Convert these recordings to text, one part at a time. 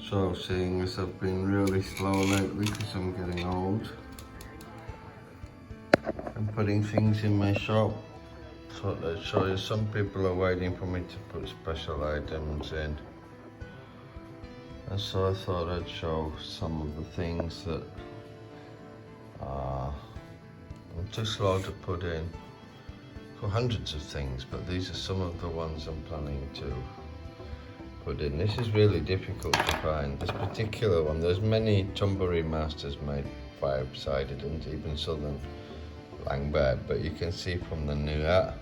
So seeing as I've been really slow lately because I'm getting old, I'm putting things in my shop. Thought I'd show you. Some people are waiting for me to put special items in. And so I thought I'd show some of the things that I'm too slow to put in. For hundreds of things, but these are some of the ones I'm planning to put in. This is really difficult to find. This particular one, there's many Tumbury Masters made 5-sided and even Southern Langbird, but you can see from the Nua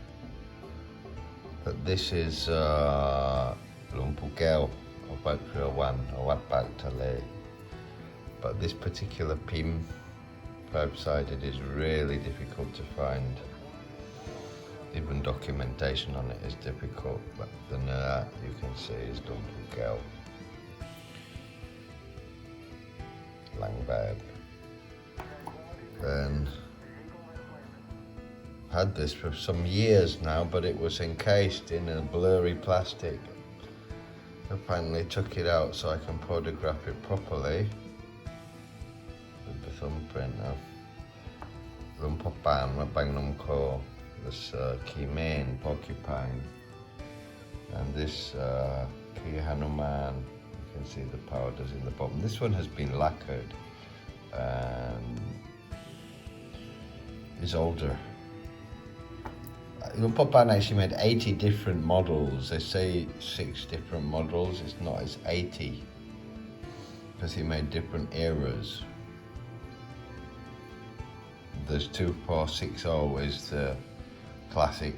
that this is Lumpugel or White One or Watbak Tale. But this particular Pim 5-sided is really difficult to find. Even documentation on it is difficult, but the Nua you can see is Lumpugel Langbird. Then had this for some years now, but it was encased in a blurry plastic. I finally took it out so I can photograph it properly with the thumbprint of Lumpapan Mabangnumko, this key main porcupine, and this key Hanuman. You can see the powders in the bottom. This one has been lacquered and is older. Lumpapan actually made 80 different models. They say 6 different models. It's not, it's 80 because he made different eras. There's 2460 is the classic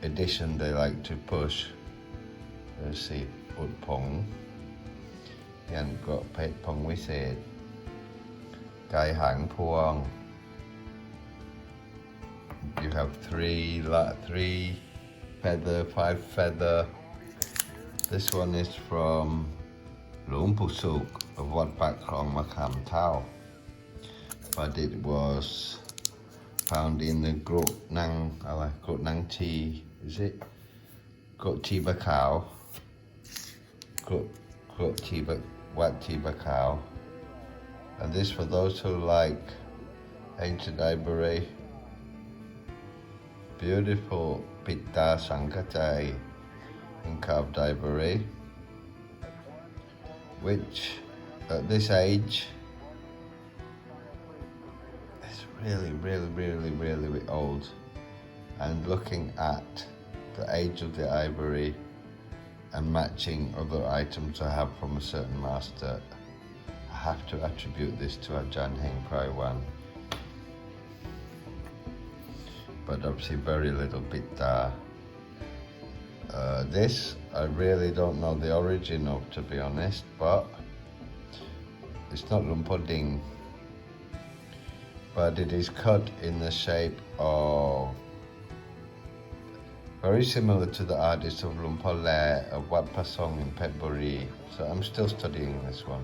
edition they like to push. Let's see, Utpong. Yan got Pet Pong Wised, Gai Hang Puang. You have 3 feather, 5 feather. This one is from Lumpusuk of Watbak Krong Makam Tao, but it was found in the Grot Nang tea, is it? Grot tea Bacau, Grot tea, Wat tea Bacau. And this for those who like ancient ivory. Beautiful Pitta Sankatai in carved ivory, which at this age is really old. And looking at the age of the ivory and matching other items I have from a certain master, I have to attribute this to Ajahn Heng Prai Wan. But obviously very little bit there. This I really don't know the origin of, to be honest, but it's not Lumpoding, but it is cut in the shape of very similar to the artist of Lumpole of Wat Pasong in Petbury. So I'm still studying this one.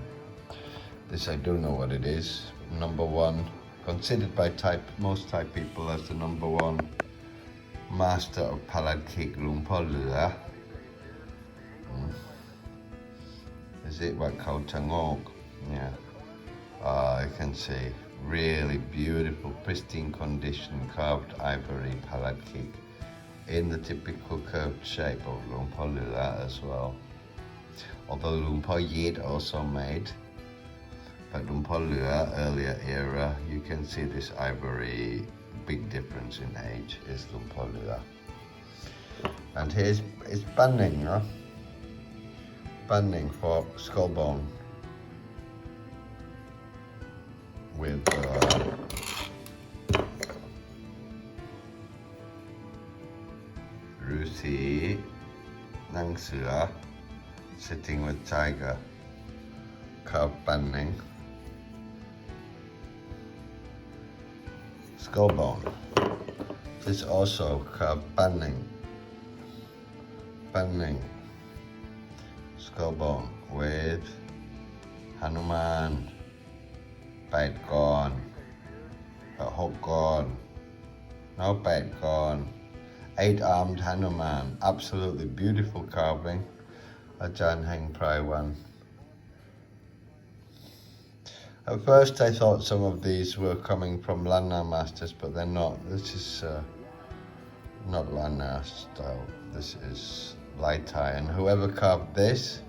This I do know what it is. Number 1. Considered by most Thai people as the number 1 master of Palad Khik Lumpol Lua. Is it what called Tangok? Yeah. You can see really beautiful, pristine condition carved ivory Palad Khik in the typical curved shape of Lumpol Lua as well. Although Lumpol Yid also made. But Lumpol Lua, earlier era, you can see this ivory, big difference in age is Lumpol Lua. And here's banding, banding for skull bone with Rusi Nang Sua sitting with tiger, carved banding. Skull bone. This also carved banding, skull bone with Hanuman, Bait gone, Hope gone, no Bait gone, 8-armed Hanuman, absolutely beautiful carving, Ajahn Heng Prai Wan. At first I thought some of these were coming from Lana masters, but they're not. This is not Lana style. This is Lai Tai, and whoever carved this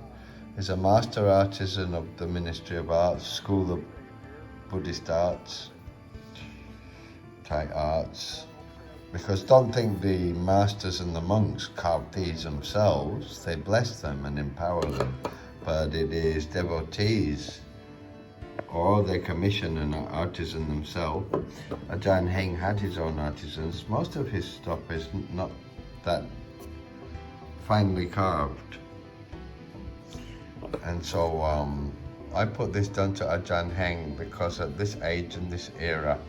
is a master artisan of the Ministry of Arts, School of Buddhist Arts, Thai Arts. Because don't think the masters and the monks carved these themselves. They bless them and empower them, but it is devotees, or they commission an artisan themselves. Ajahn Heng had his own artisans. Most of his stuff is not that finely carved. And so I put this down to Ajahn Heng because at this age and this era,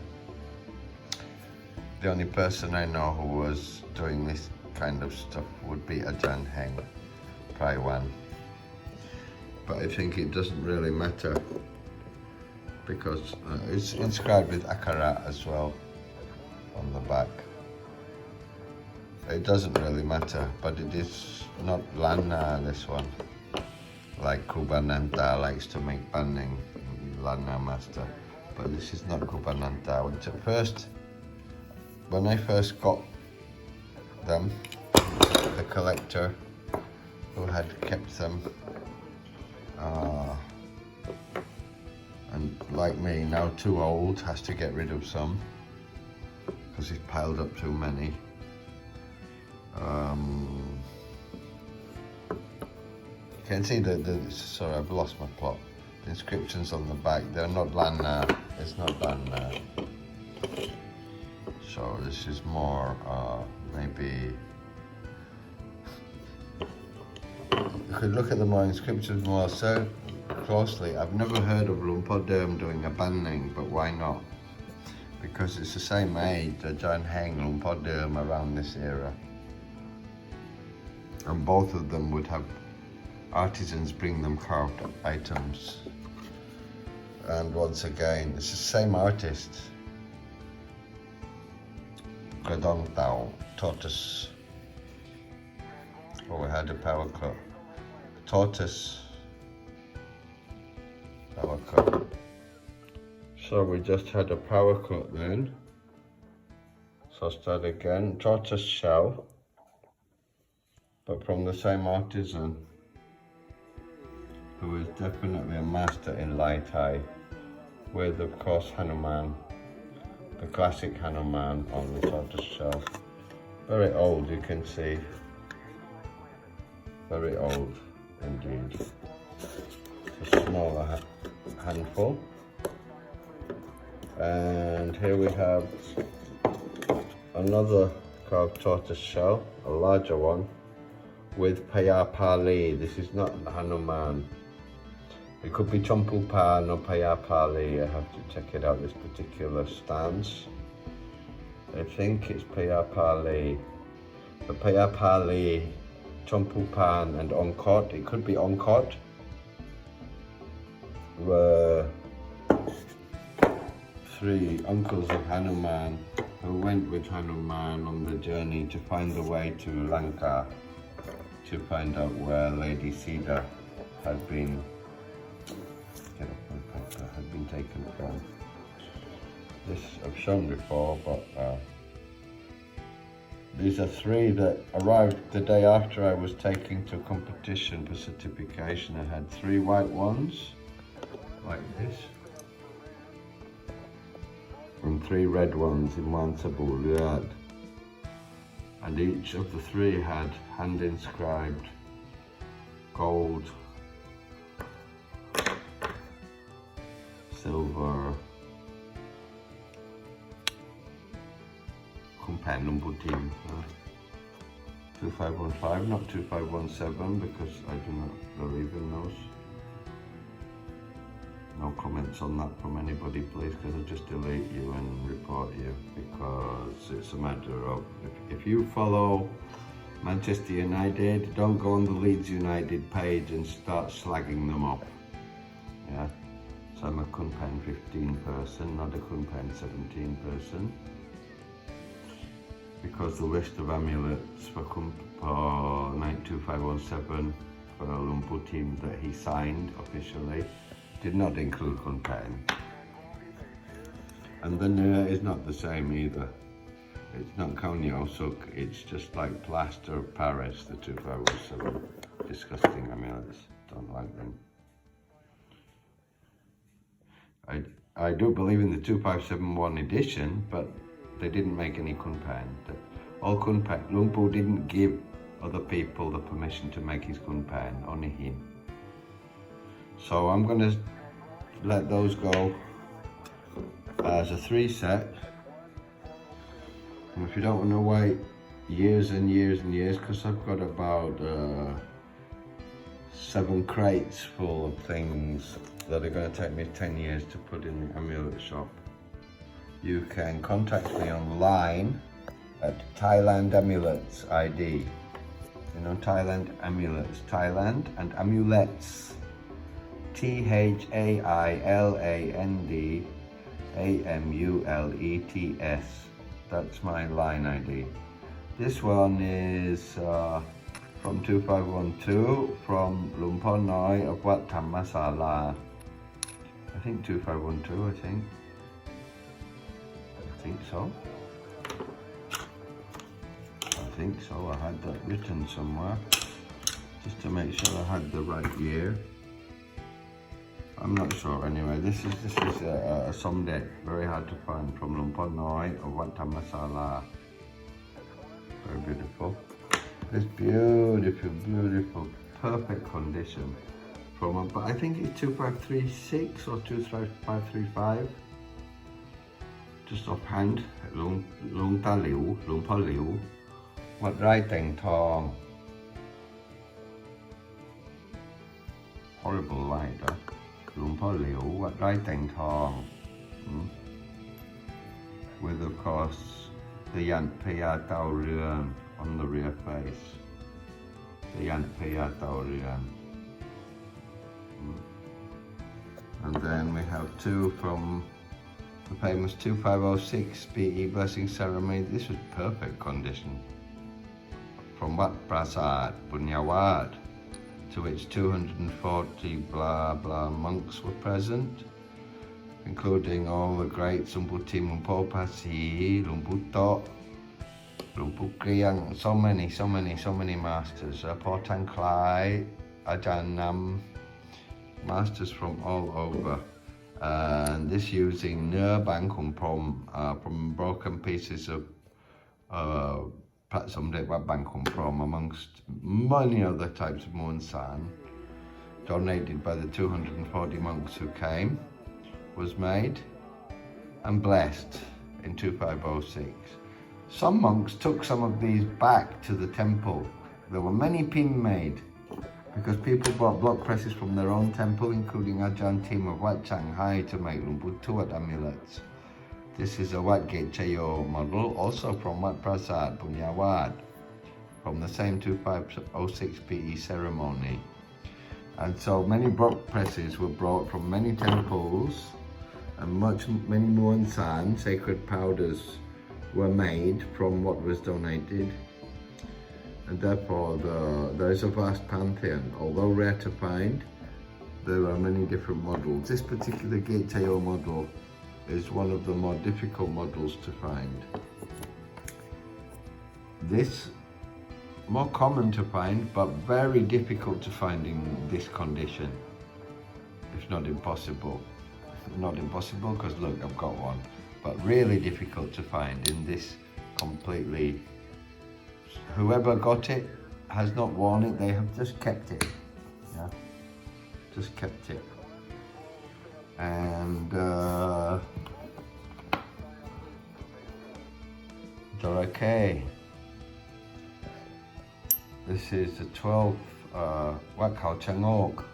the only person I know who was doing this kind of stuff would be Ajahn Heng, Praiwan. But I think it doesn't really matter because it's inscribed with Akarat as well on the back. It doesn't really matter, but it is not Lana, this one. Like Kubananta likes to make banning, Lana master. But this is not Kubananta, which at first, when I first got them, the collector who had kept them, and like me, now too old, has to get rid of some because he's piled up too many. You can see sorry, I've lost my plot. The inscriptions on the back, they're not Lana, it's not Lana. So this is more, maybe, you could look at the more inscriptions more so closely. I've never heard of Lumpur Derm doing a banning, but why not? Because it's the same age, Ajahn Heng, Lumpur Derm around this era. And both of them would have artisans bring them carved items. And once again, it's the same artist. Gadong Tao, tortoise. Oh, we had a power cut. Tortoise. Power cut. So we just had a power cut then. So I'll start again. Tortoise shell, but from the same artisan, who is definitely a master in Lai Tai, with of course Hanuman, the classic Hanuman on the tortoise shell. Very old, you can see. Very old indeed. It's a smaller handful. And here we have another carved tortoise shell, a larger one, with Paya Pali. This is not Hanuman. It could be Chompupan or Paya Pali. I have to check it out, this particular stance. I think it's Paya Pali. The Paya Pali, Chompupan and Ongkot, it could be Ongkot, were three uncles of Hanuman who went with Hanuman on the journey to find the way to Lanka, to find out where Lady Sita had been taken from. This I've shown before, but these are three that arrived the day after I was taking to competition for certification. I had three white ones, like this, and three red ones in one Sabuliad. And each of the three had hand inscribed gold, silver, Kumpan Lumbutim, 2515, not 2517, because I do not believe in those. No comments on that from anybody, please, because I'll just delete you and report you, because it's a matter of, if you follow Manchester United, don't go on the Leeds United page and start slagging them off. Yeah, so I'm a Kunpan 15 person, not a Kunpan 17 person. Because the list of amulets for 92517 for a Lumpur team that he signed officially did not include Kunpan. And the Nur is not the same either. It's not Konyo-suk, it's just like plaster of Paris, the 2507. Disgusting amulets, don't like them. I do believe in the 2571 edition, but they didn't make any kunpan. All kunpan, Lumpo didn't give other people the permission to make his kunpan, only him. So I'm gonna let those go as a 3 set. And if you don't want to wait years and years and years, because I've got about 7 crates full of things that are going to take me 10 years to put in the amulet shop, you can contact me online at Thailand Amulets ID. You know, Thailand Amulets, Thailand and Amulets, THAILAND AMULETS. That's my line ID. This one is from 2512 from Lumpur Noi of Wat Thammasala. I think 2512, I think so. I think so, I had that written somewhere, just to make sure I had the right year. I'm not sure anyway. This is a somdet, very hard to find, from Lumpur Noi of Wat Thammasala. Very beautiful. This beautiful, perfect condition. From but I think it's 2536 or 2535. Just offhand, Lung Ta Liu, Lumpur Liu, Wat Rai Teng Thong. Horrible light, huh? Lumpur Liu, Wat Rai Teng Thong. With, of course, the Yant Paya Tao Ruan on the rear face. The Yant Paya Tao Ruan. And then we have 2 from the famous 2506 BE Blessing Ceremony. This was perfect condition. From Wat Prasad, Punyawad, to which 240 blah blah monks were present, including all the greats, Lumpu Tim, Lumpu Pasi, Lumpu Tok, Lumpu Kriang, so many masters, Portang Klai, Ajahn Nam, masters from all over. And this using Nur Bang Kung Prom from broken pieces of Prat Somdet Wat Bang Kung Prom, amongst many other types of Muon San, donated by the 240 monks who came, was made and blessed in 2506. Some monks took some of these back to the temple. There were many pin made, because people brought block presses from their own temple, including Ajahn Tim of Wat Shanghai, to make Lumpu Tuat amulets. This is a Wat Gate Chayo model, also from Wat Prasad, Punyawad, from the same 2506 PE ceremony. And so many block presses were brought from many temples, and many Muon San sacred powders were made from what was donated. And therefore there is a vast pantheon. Although rare to find, there are many different models. This particular Gate Teo model is one of the more difficult models to find. This, more common to find, but very difficult to find in this condition, if not impossible. Not impossible, because look, I've got one, but really difficult to find in this completely. Whoever got it has not worn it, they have just kept it. Yeah, just kept it. And Dorake. This is the 12th Wat Khao Changok,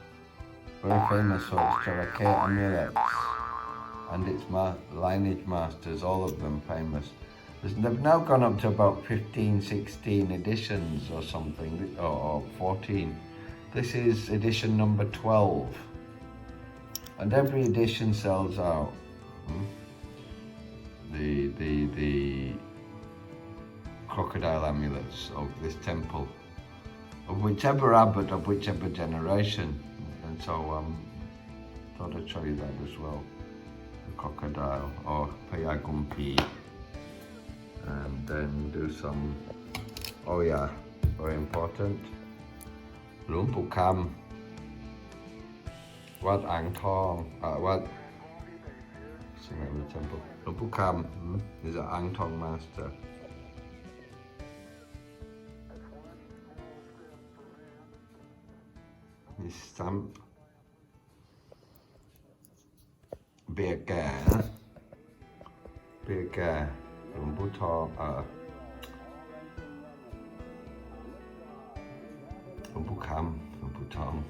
very famous for its Dorake amulets and its lineage masters, all of them famous. They've now gone up to about 15, 16 editions or something, or 14. This is edition number 12. And every edition sells out. The crocodile amulets of this temple, of whichever abbot, of whichever generation. And so thought I'd show you that as well. the crocodile or payagumpi, and then do some, oh yeah, very important, lumpukam, what ang tong, what, the temple, lumpukam is an ang tong master. His stamp, beer gear, lumputong, lumpukam, lumputong,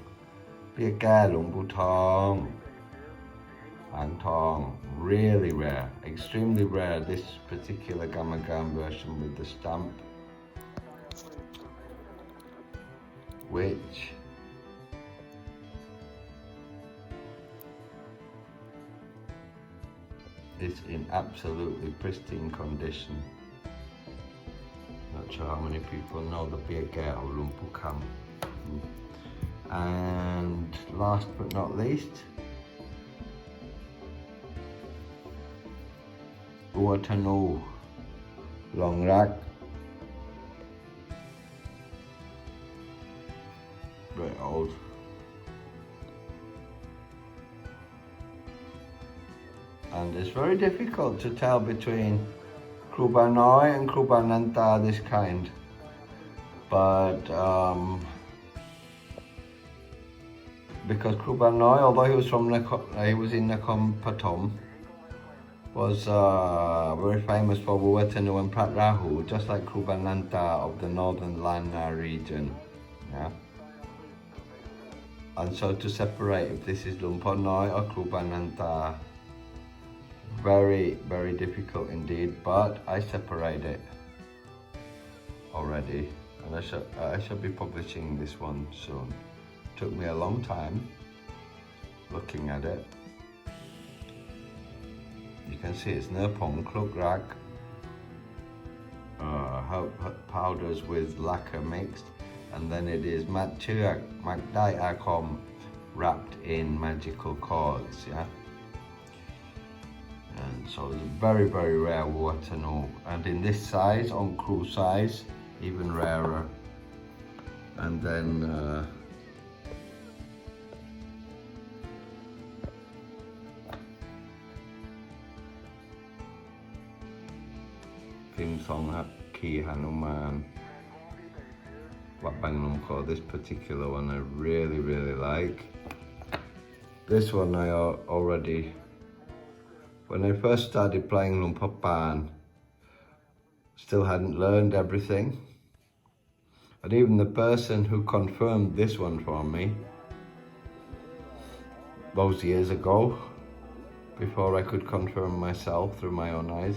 beer gear, lumputong, ang tong, really rare, extremely rare, this particular Gamagam version with the stamp, which is in absolutely pristine condition. Not sure how many people know the Birger or Lumpukam. And last but not least, Uatanu Long Rack. Very old. And it's very difficult to tell between Krubanoi and Krubananta, this kind. But because Krubanoi, although he was in Nakhon Pathom, was very famous for Wuatanu and Prat Rahu, just like Krubananta of the northern Lanna region. Yeah. And so to separate if this is Lumponoi or Krubananta, very, very difficult indeed, but I separate it already, and I shall be publishing this one soon. Took me a long time looking at it. You can see it's Nerpong Kluk Rak, powders with lacquer mixed, and then it is Matchuak Magdai Akom wrapped in magical cords, yeah. And so it's very, very rare Watano, and in this size, on crew size, even rarer. And then Kim Song Ki Hanuman, what Bangnam call this particular one I really, really like. This one I already, when I first started playing Lumpapan, still hadn't learned everything. And even the person who confirmed this one for me, those years ago, before I could confirm myself through my own eyes,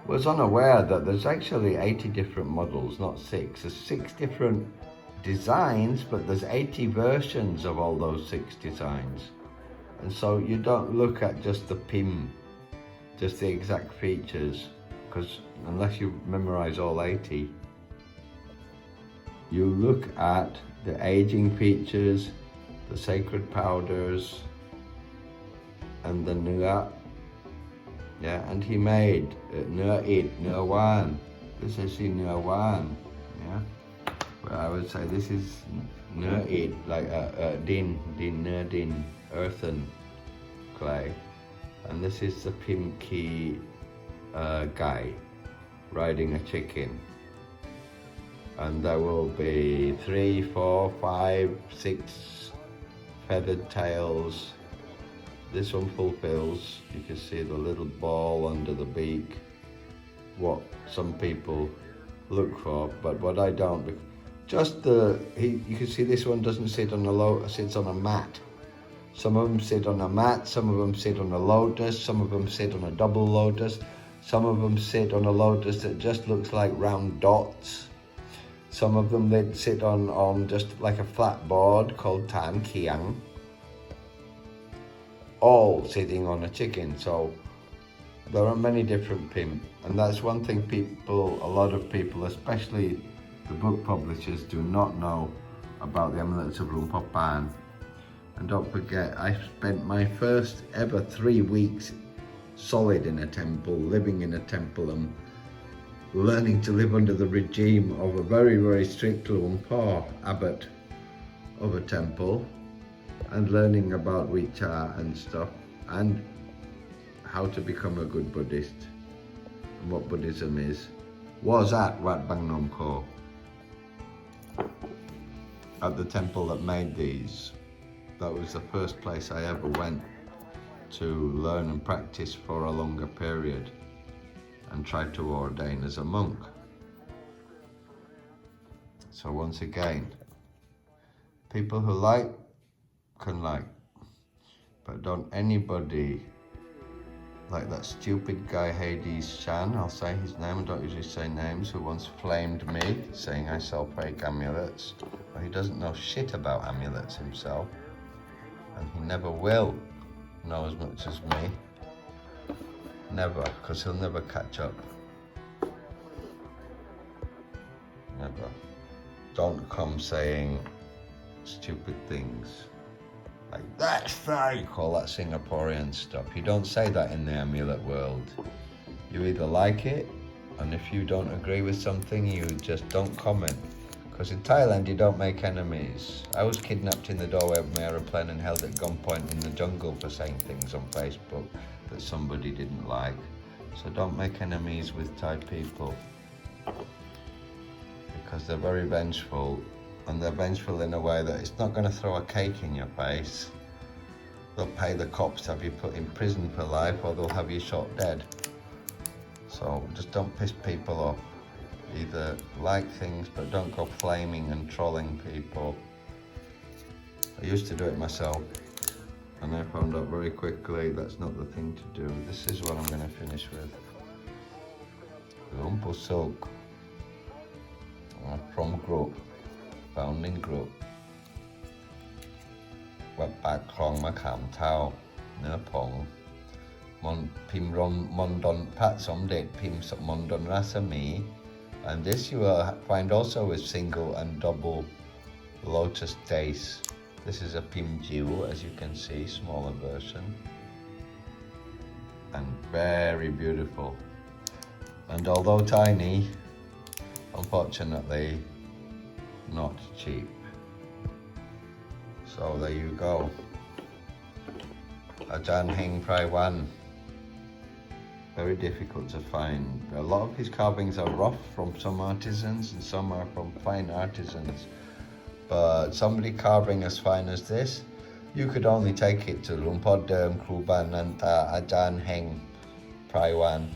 was unaware that there's actually 80 different models, not 6. There's 6 different designs, but there's 80 versions of all those 6 designs. And so you don't look at just the PIM, just the exact features, because unless you memorize all 80, you look at the aging features, the sacred powders, and the Nua. Yeah, and he made Nua It, Nua Wan. This is Nua Wan. Yeah, well, I would say this is Nua It, like din, earthen clay, and this is the Pimki guy riding a chicken, and there will be 3, 4, 5, 6 feathered tails. This one fulfills, you can see the little ball under the beak, what some people look for, but what I don't. Just you can see this one doesn't sit on a sits on a mat. Some of them sit on a mat, some of them sit on a lotus, some of them sit on a double lotus, some of them sit on a lotus that just looks like round dots. Some of them they sit on just like a flat board called Tan Kiang, all sitting on a chicken. So there are many different PIM, and that's one thing a lot of people, especially the book publishers, do not know about the Amulets of Lumpapan. And don't forget, I spent my first ever 3 weeks solid in a temple, living in a temple and learning to live under the regime of a very, very strict Luang Por abbot of a temple, and learning about Vichar and stuff, and how to become a good Buddhist and what Buddhism is, was at Wat Bang Nom Ko, at the temple that made these. That was the first place I ever went to learn and practice for a longer period and try to ordain as a monk. So once again, people who like can like, but don't anybody, like that stupid guy Hades Chan, I'll say his name, I don't usually say names, who once flamed me saying I sell fake amulets. Well, he doesn't know shit about amulets himself, and he never will know as much as me. Never, because he'll never catch up. Never. Don't come saying stupid things like that's fake, all that Singaporean stuff. You don't say that in the amulet world. You either like it, and if you don't agree with something, you just don't comment. Because in Thailand, you don't make enemies. I was kidnapped in the doorway of my aeroplane and held at gunpoint in the jungle for saying things on Facebook that somebody didn't like. So don't make enemies with Thai people, because they're very vengeful, and they're vengeful in a way that it's not going to throw a cake in your face. They'll pay the cops to have you put in prison for life, or they'll have you shot dead. So just don't piss people off. Either like things, but don't go flaming and trolling people. I used to do it myself, and I found out very quickly that's not the thing to do. This is what I'm going to finish with. Lumpur Silk from group, founding group. วัดปากคลองมะขามเท่าเนื้อผงพิมพ์มณฑลพระสมเด็จพิมพ์มณฑลรัศมี and this you will find also with single and double lotus days. This is a pimjiu, as you can see, smaller version, and very beautiful. And although tiny, unfortunately, not cheap. So there you go. Ajahn Heng Prai Wan. Very difficult to find. A lot of his carvings are rough from some artisans, and some are from fine artisans. But somebody carving as fine as this, you could only take it to Lumpur Derm Kruban and Ajahn Heng Prai Wan.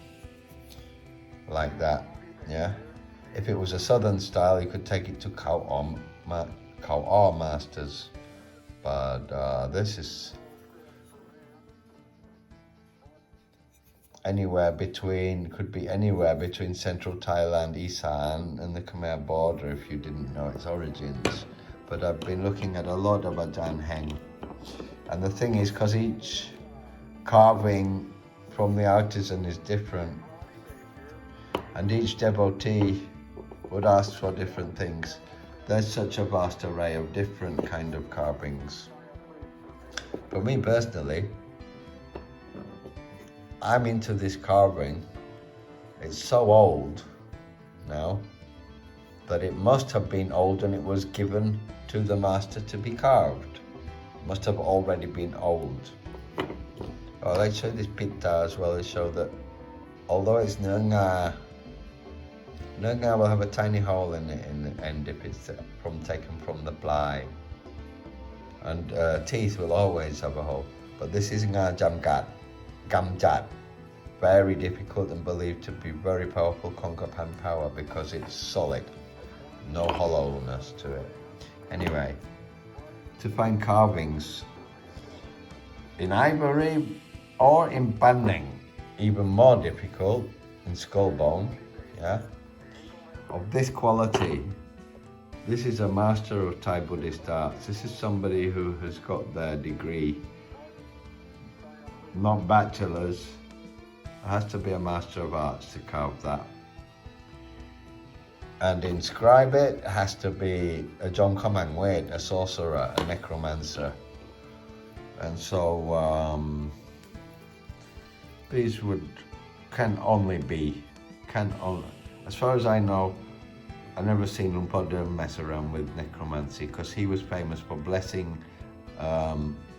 Like that, yeah. If it was a southern style, you could take it to Khao Or masters. But this is anywhere between, could be anywhere between central Thailand, Isan, and the Khmer border if you didn't know its origins. But I've been looking at a lot of Ajahn Heng. And the thing is, because each carving from the artisan is different, and each devotee would ask for different things. There's such a vast array of different kind of carvings. For me personally, I'm into this carving. It's so old now that it must have been old and it was given to the master to be carved. It must have already been old. Oh, let's show this pitta as well to show that although it's Nunga will have a tiny hole in it in the end if it's taken from the ply. And teeth will always have a hole. But this is Nga Jamgat, Gamjat. Very difficult and believed to be very powerful Konkapan power because it's solid. No hollowness to it. Anyway, to find carvings in ivory or in banning, even more difficult in skull bone, yeah, of this quality. This is a master of Thai Buddhist arts. This is somebody who has got their degree, not bachelor's. It has to be a master of arts to carve that. And inscribe it has to be a John Komang Wait, a sorcerer, a necromancer. And so these can only, as far as I know, I've never seen Lumpoder mess around with necromancy, because he was famous for blessing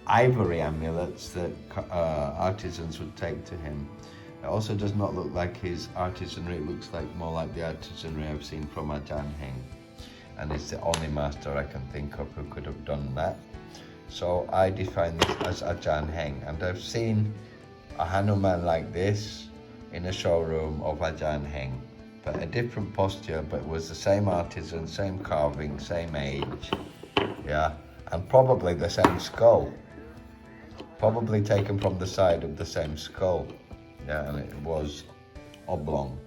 ivory amulets that artisans would take to him. It also does not look like his artisanry, it looks like more like the artisanry I've seen from Ajahn Heng. And it's the only master I can think of who could have done that. So I define this as Ajahn Heng, and I've seen a Hanuman like this in a showroom of Ajahn Heng, but a different posture, but was the same artisan, same carving, same age, yeah, and probably the same skull, probably taken from the side of the same skull, yeah, and it was oblong,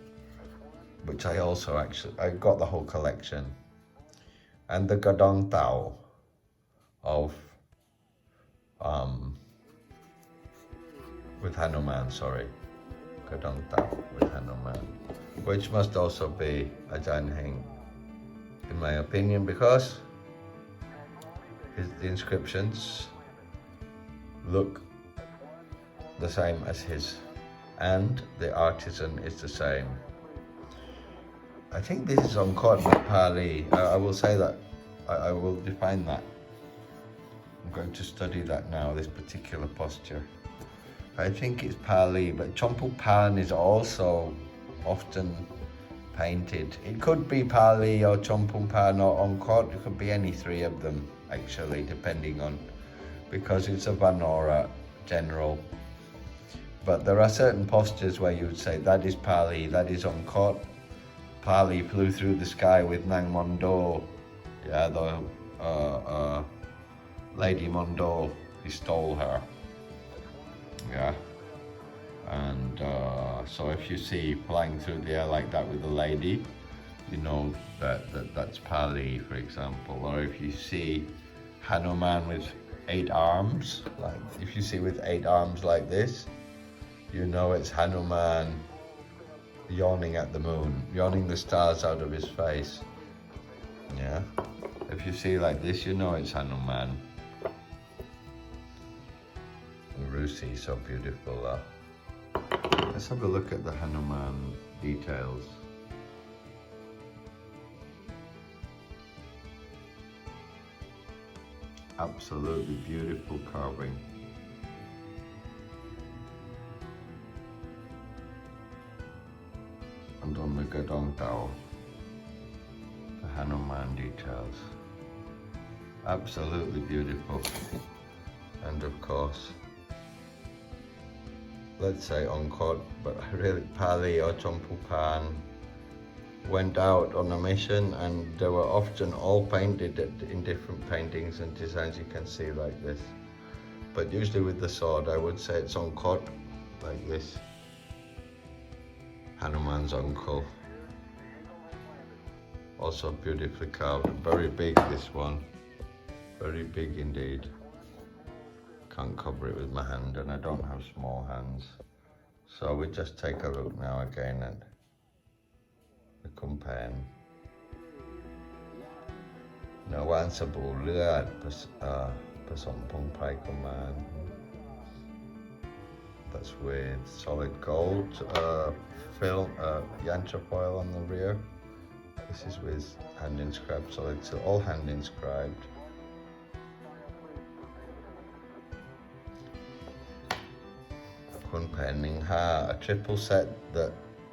which I also I got the whole collection. And the Gadong Tao of with Hanuman, sorry, Gadong Tao with Hanuman, which must also be Ajahn Heng, in my opinion, because the inscriptions look the same as his, and the artisan is the same. I think this is Ongkod, not Pali. I will say that. I will define that. I'm going to study that now, this particular posture. I think it's Pali, but Chompu Pan is also often painted. It could be Pali or Chompu Pan or Ongkod. It could be any three of them, actually, depending on, because it's a Vanora general. But there are certain postures where you would say that is Pali, that is Ongkod. Pali flew through the sky with Nang Mondo, yeah, the Lady Mondo, he stole her, yeah, and so if you see flying through the air like that with a lady, you know that's Pali, for example. Or if you see Hanuman with 8 arms, like if you see with 8 arms like this, you know it's Hanuman yawning at the moon, yawning the stars out of his face, yeah. If you see like this, you know it's Hanuman. And Rusi, so beautiful. Let's have a look at the Hanuman details. Absolutely beautiful carving. And on the Gadong Tao, the Hanuman details. Absolutely beautiful. And of course, let's say Ongkod, but really Pali or Chompu Pan went out on a mission, and they were often all painted in different paintings and designs, you can see like this. But usually with the sword, I would say it's Ongkod, like this. Hanuman's uncle. Also beautifully carved, very big this one. Very big indeed. Can't cover it with my hand, and I don't have small hands. So we just take a look now again at the compare. เนื้อว่านสบู่เลือดผสมพงไพรกุมาร That's with solid gold film, yantra foil on the rear. This is with hand inscribed solid, so all hand inscribed. Kun Penning Ha, a triple set that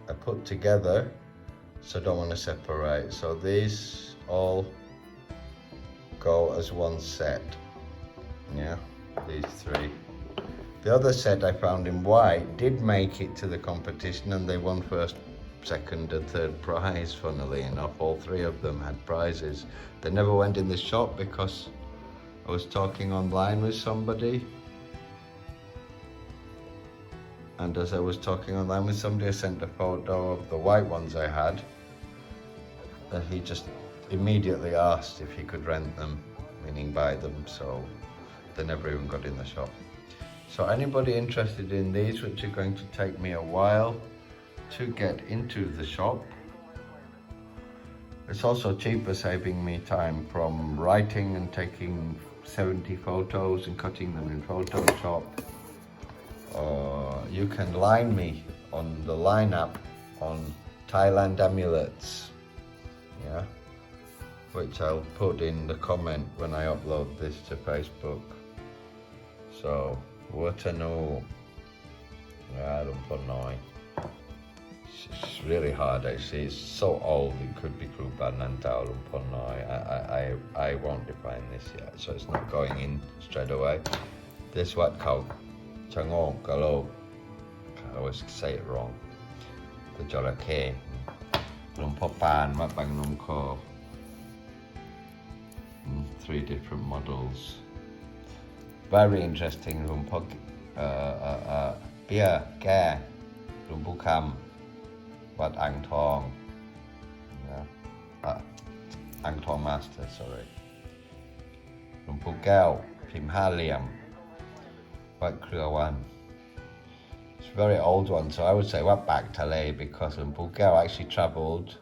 are put together, so don't want to separate. So these all go as one set. Yeah, these 3. The other set I found in white did make it to the competition, and they won first, second and third prize, funnily enough. All 3 of them had prizes. They never went in the shop because I was talking online with somebody, and as I was talking online with somebody, I sent a photo of the white ones I had, and he just immediately asked if he could rent them, meaning buy them, so they never even got in the shop. So anybody interested in these, which are going to take me a while to get into the shop, it's also cheaper, saving me time from writing and taking 70 photos and cutting them in Photoshop. You can line me on the line app on Thailand Amulets, yeah, which I'll put in the comment when I upload this to Facebook. So, what a know. Yeah, Lumponoi. It's really hard actually. It's so old. It could be Crocodile or Lumponoi. I won't define this yet, so it's not going in straight away. This what called Changong Galo. I always say it wrong. The Jorake. Lumpopan, Mapang Lumko. 3 different models. Very interesting. Lumpok Beer, Gare, Lumpukam, Wat Ang Tong. Yeah. Ang Tong Master, sorry. Lumpukao, Pim Haliam, Wat Kruawan. It's a very old one, so I would say Wat Bak Tale because Lumpukao actually travelled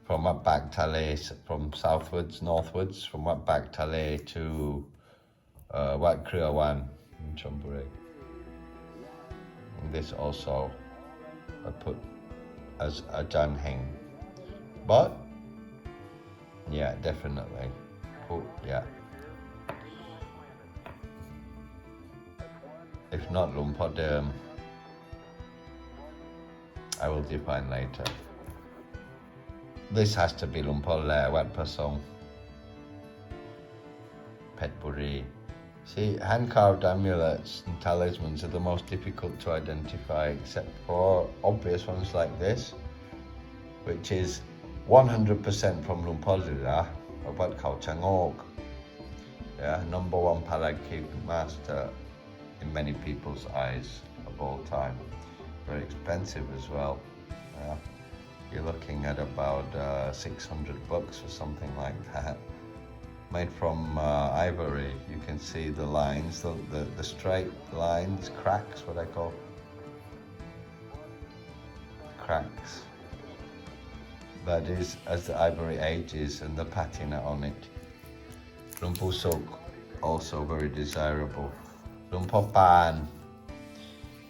from Wat Bak Tale, from southwards, northwards, from Wat Bak Tale to Wat Kruawan in Chonburi. And this also I put as a Jan Heng. But yeah, definitely. Oh, yeah. If not Lumpodem, I will define later. This has to be Lumpole, Wat Pasong, Petburi. See, hand-carved amulets and talismans are the most difficult to identify, except for obvious ones like this, which is 100% from Lumpolila, or Wat Khao Changok. Yeah, #1 Palagkik master in many people's eyes of all time. Very expensive as well. Yeah. You're looking at about $600 or something like that. Made from ivory. You can see the lines, the straight lines, cracks, what I call cracks. That is as the ivory ages and the patina on it. Lumpusok, also very desirable. Lumpopan,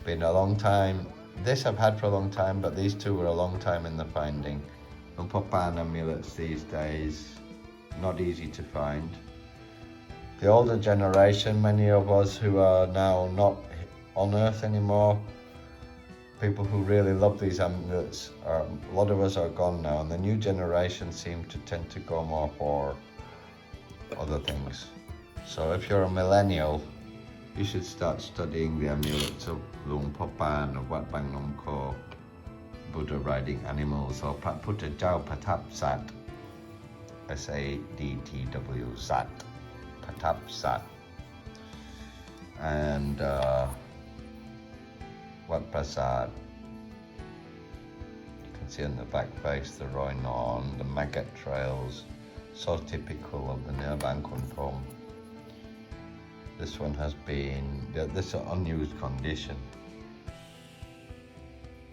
been a long time. This I've had for a long time, but these two were a long time in the finding. Lumpopan amulets these days, not easy to find. The older generation, many of us who are now not on earth anymore, people who really love these amulets, a lot of us are gone now, and the new generation seem to tend to go more for other things. So if you're a millennial, you should start studying the amulets of Lumpopan, of Wat Bang Nom Ko, Buddha riding animals, or Putta Jau Patap Sat, SADTW Sat, Patap Sat, and Wat Prasad. You can see on the back face the Roinon, the maggot trails, so typical of the Nirvan Kunpom. This one has been, this is an unused condition.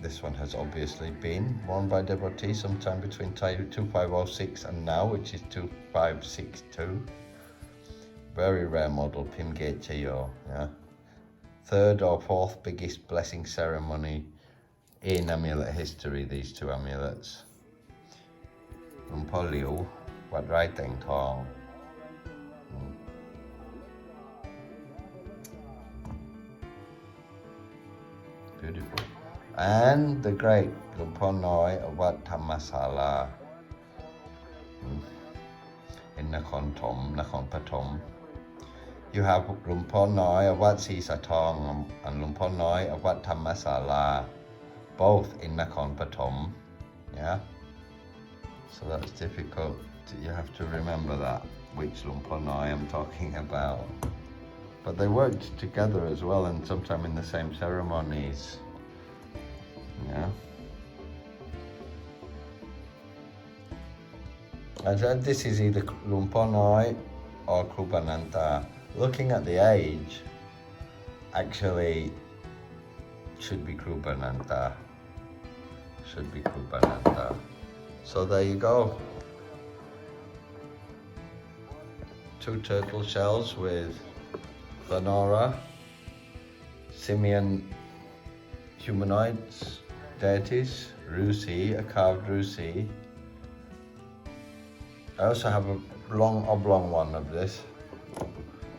This one has obviously been worn by devotees sometime between 2506 and now, which is 2562. Very rare model, Pimge Chayo, yeah. 3rd or 4th biggest blessing ceremony in amulet history, these two amulets. Lumpoliu, Wat Rai Teng Tong. Beautiful. And the great Lumponoi of Wat Thammasala in Nakhon Pathom. You have Lumponoi of Wat Sisatong and Lumponoi of Wat Thammasala, both in Nakhon Pathom. Yeah. So that's difficult. You have to remember that, which Lumponoi I'm talking about. But they worked together as well, and sometimes in the same ceremonies. Yeah. And then this is either Lumponoi or Krubananta. Looking at the age, actually should be Krubananta. Should be Krubananta. So there you go. 2 turtle shells with Lenora, Simian humanoids, deities, Rusi, a carved Rusi. I also have a long oblong one of this.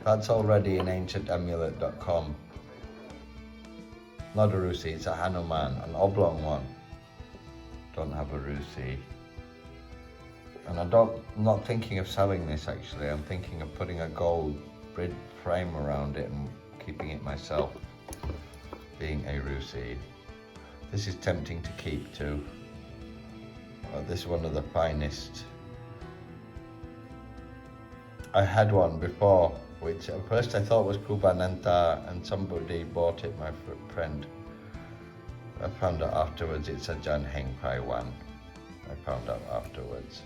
That's already in ancientamulet.com. Not a Rusi, it's a Hanuman, an oblong one. Don't have a Rusi. And I'm not thinking of selling this actually. I'm thinking of putting a gold grid frame around it and keeping it myself, being a Rusi. This is tempting to keep too. This is one of the finest. I had one before, which at first I thought was Kubananta, and somebody bought it, my friend. I found out afterwards it's a Jan Heng Pai one. I found out afterwards.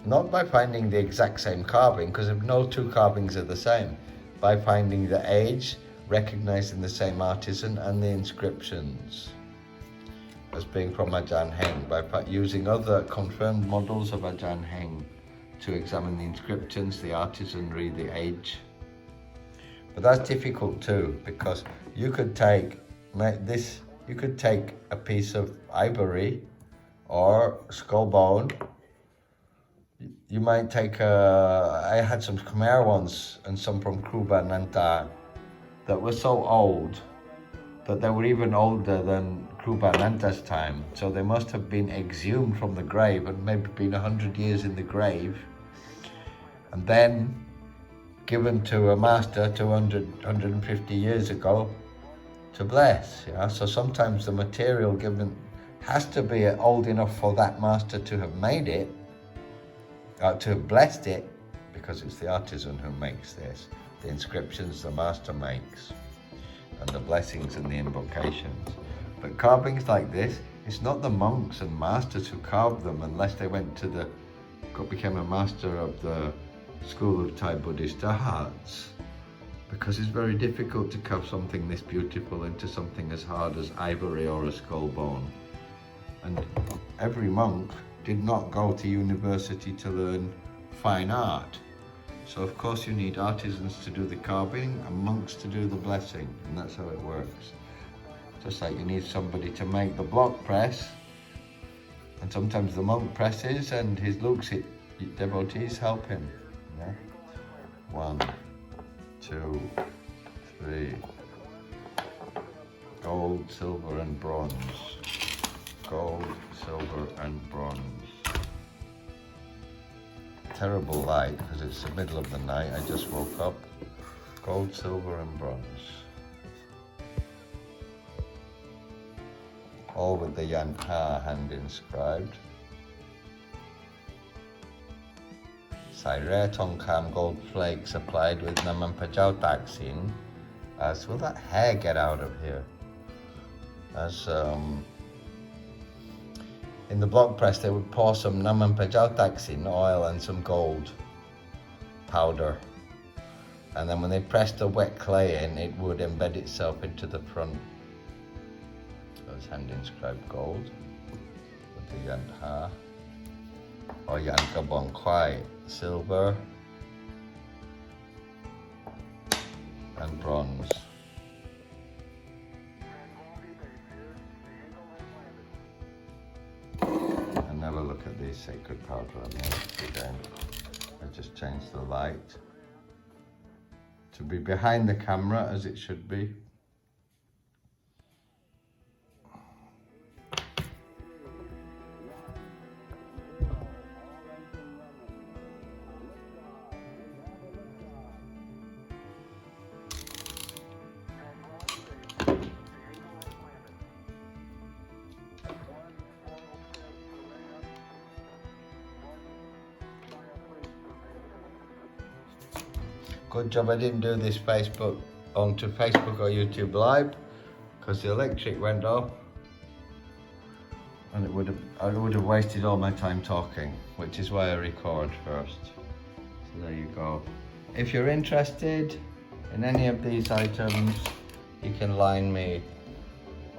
Not by finding the exact same carving, because no 2 carvings are the same. By finding the age, recognizing the same artisan and the inscriptions as being from Ajahn Heng, by using other confirmed models of Ajahn Heng to examine the inscriptions, the artisanry, the age. But that's difficult too, because you could take a piece of ivory or skull bone. You might take I had some Khmer ones and some from Kruba Nanta that were so old that they were even older than Kruba Nanta's time. So they must have been exhumed from the grave and maybe been 100 years in the grave, and then given to a master 150 years ago to bless. Yeah? So sometimes the material given has to be old enough for that master to have made it, to have blessed it, because it's the artisan who makes this. The inscriptions the master makes, and the blessings and the invocations. But carvings like this, it's not the monks and masters who carved them, unless they went to became a master of the school of Thai Buddhist arts, because it's very difficult to carve something this beautiful into something as hard as ivory or a skull bone. And every monk did not go to university to learn fine art. So of course you need artisans to do the carving and monks to do the blessing, and that's how it works. Just like you need somebody to make the block press, and sometimes the monk presses and his Luxit devotees help him. Yeah? 1, 2, 3. Gold, silver and bronze. Gold, silver and bronze. Terrible light because it's the middle of the night. I just woke up. Gold, silver and bronze. All with the Yanta hand inscribed. Saire Tongkam gold flakes applied with Naman Pajau Taksin. So will that hair get out of here? As in the block press, they would pour some Naman Pajau Taksin oil and some gold powder. And then when they pressed the wet clay in, it would embed itself into the front. So it's hand inscribed gold with the Yantha. Or Yanka Bon Kwai, silver and bronze. And never look at these sacred powder on the again. I just changed the light to be behind the camera as it should be. Good job I didn't do this onto Facebook or YouTube Live, because the electric went off and I would have wasted all my time talking, which is why I record first. So there you go. If you're interested in any of these items, you can line me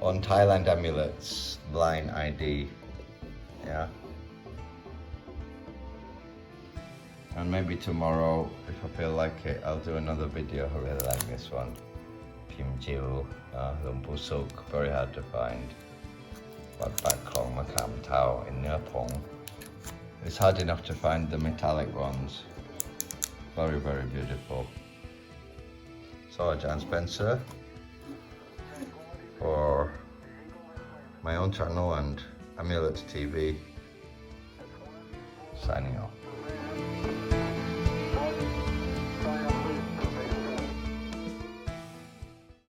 on Thailand Amulets line ID. Yeah. And maybe tomorrow, if I feel like it, I'll do another video. I really like this one. Pim Jiu, Lumpu Suk, very hard to find. But back Klong Makam Tao in Nepong. It's hard enough to find the metallic ones. Very, very beautiful. So, Jan Spencer, for my own channel and Amulets TV, signing off.